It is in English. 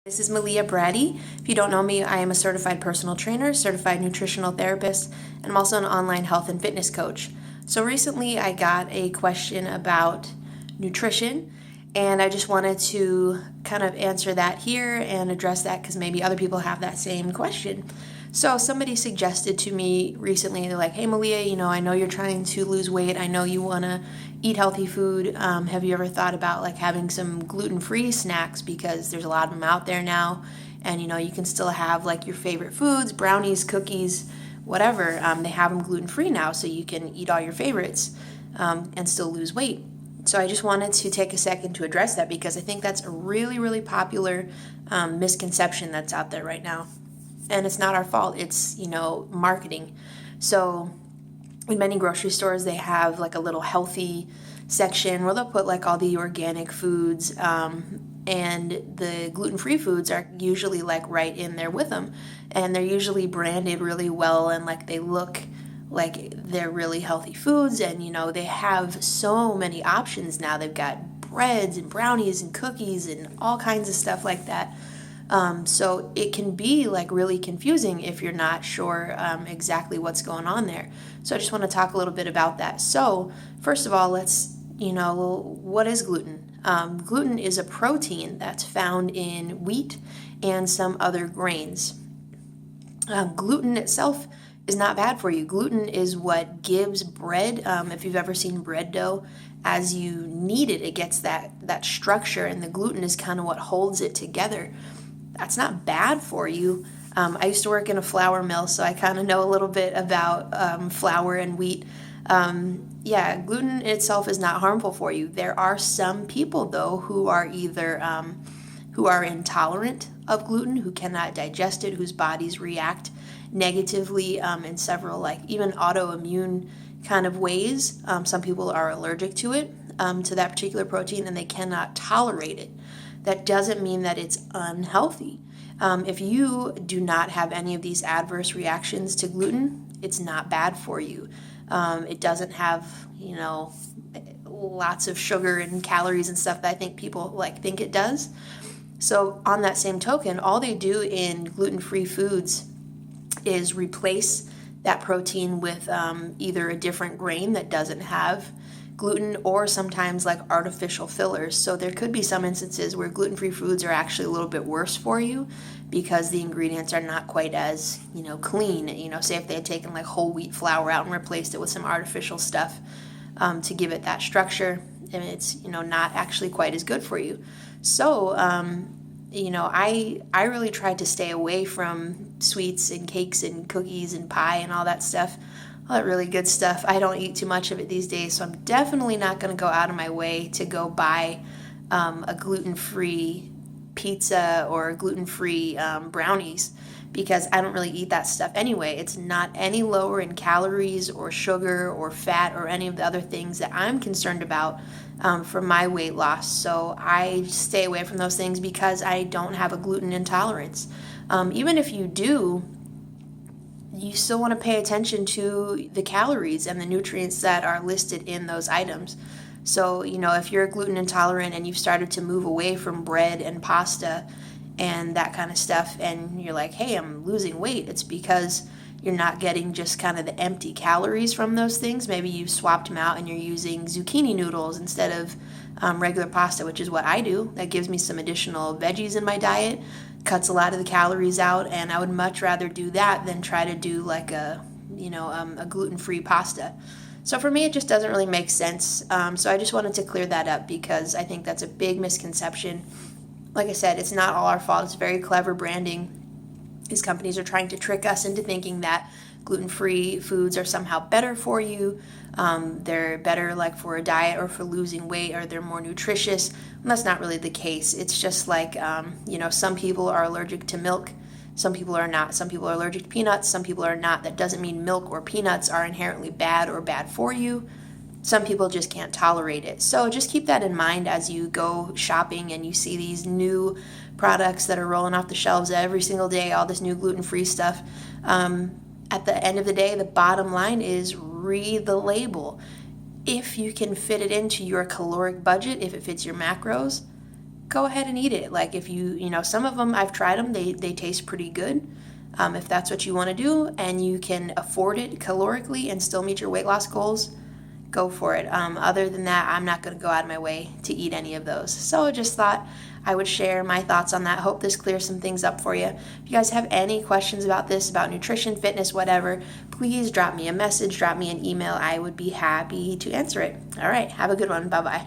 This is Malia Brady. If you don't know me, I am a certified personal trainer, certified nutritional therapist, and I'm also an online health and fitness coach. So recently I got a question about nutrition, and I just wanted to kind of answer that here and address that because maybe other people have that same question. So somebody suggested to me recently, they're like, hey Malia, I know you're trying to lose weight. I know you want to eat healthy food. Have you ever thought about like having some gluten-free snacks, because there's a lot of them out there now, and you can still have like your favorite foods, brownies, cookies, whatever. They have them gluten-free now, so you can eat all your favorites and still lose weight. So I just wanted to take a second to address that because I think that's a really, really popular misconception that's out there right now. And it's not our fault. It's, marketing. So in many grocery stores, they have like a little healthy section where they'll put like all the organic foods, and the gluten-free foods are usually like right in there with them. And they're usually branded really well, and like they look like they're really healthy foods. And, they have so many options now. They've got breads and brownies and cookies and all kinds of stuff like that. So it can be like really confusing if you're not sure exactly what's going on there. So I just want to talk a little bit about that. So first of all, let's, what is gluten? Gluten is a protein that's found in wheat and some other grains. Gluten itself is not bad for you. Gluten is what gives bread, if you've ever seen bread dough, as you knead it, it gets that structure, and the gluten is kind of what holds it together. That's not bad for you. I used to work in a flour mill, so I kind of know a little bit about flour and wheat. Gluten itself is not harmful for you. There are some people, though, who are either who are intolerant of gluten, who cannot digest it, whose bodies react negatively in several, like even autoimmune kind of ways. Some people are allergic to it, to that particular protein, and they cannot tolerate it. That doesn't mean that it's unhealthy. If you do not have any of these adverse reactions to gluten, it's not bad for you. It doesn't have, lots of sugar and calories and stuff that I think people think it does. So on that same token, all they do in gluten-free foods is replace that protein with either a different grain that doesn't have gluten, or sometimes like artificial fillers. So there could be some instances where gluten-free foods are actually a little bit worse for you because the ingredients are not quite as, clean. Say if they had taken like whole wheat flour out and replaced it with some artificial stuff to give it that structure, and it's, not actually quite as good for you. So, I really tried to stay away from sweets and cakes and cookies and pie and all that stuff. All that really good stuff. I don't eat too much of it these days, so I'm definitely not going to go out of my way to go buy a gluten-free pizza or gluten-free brownies, because I don't really eat that stuff anyway. It's not any lower in calories or sugar or fat or any of the other things that I'm concerned about for my weight loss. So I stay away from those things because I don't have a gluten intolerance. Even if you do, you still want to pay attention to the calories and the nutrients that are listed in those items. So, if you're gluten intolerant and you've started to move away from bread and pasta and that kind of stuff, and you're like, hey, I'm losing weight, it's because you're not getting just kind of the empty calories from those things. Maybe you swapped them out and you're using zucchini noodles instead of regular pasta, which is what I do. That gives me some additional veggies in my diet, cuts a lot of the calories out, and I would much rather do that than try to do like a gluten-free pasta. So for me, it just doesn't really make sense. So I just wanted to clear that up because I think that's a big misconception. Like I said, it's not all our fault. It's very clever branding. These companies are trying to trick us into thinking that gluten-free foods are somehow better for you. They're better like for a diet or for losing weight, or they're more nutritious. And that's not really the case. It's just like, some people are allergic to milk. Some people are not. Some people are allergic to peanuts. Some people are not. That doesn't mean milk or peanuts are inherently bad or bad for you. Some people just can't tolerate it. So just keep that in mind as you go shopping and you see these new products that are rolling off the shelves every single day, all this new gluten-free stuff. At the end of the day, the bottom line is read the label. If you can fit it into your caloric budget, if it fits your macros, go ahead and eat it. Like if some of them, I've tried them, they taste pretty good. If that's what you want to do and you can afford it calorically and still meet your weight loss goals, go for it. Other than that, I'm not going to go out of my way to eat any of those. So I just thought I would share my thoughts on that. Hope this clears some things up for you. If you guys have any questions about this, about nutrition, fitness, whatever, please drop me a message, drop me an email. I would be happy to answer it. All right, have a good one. Bye-bye.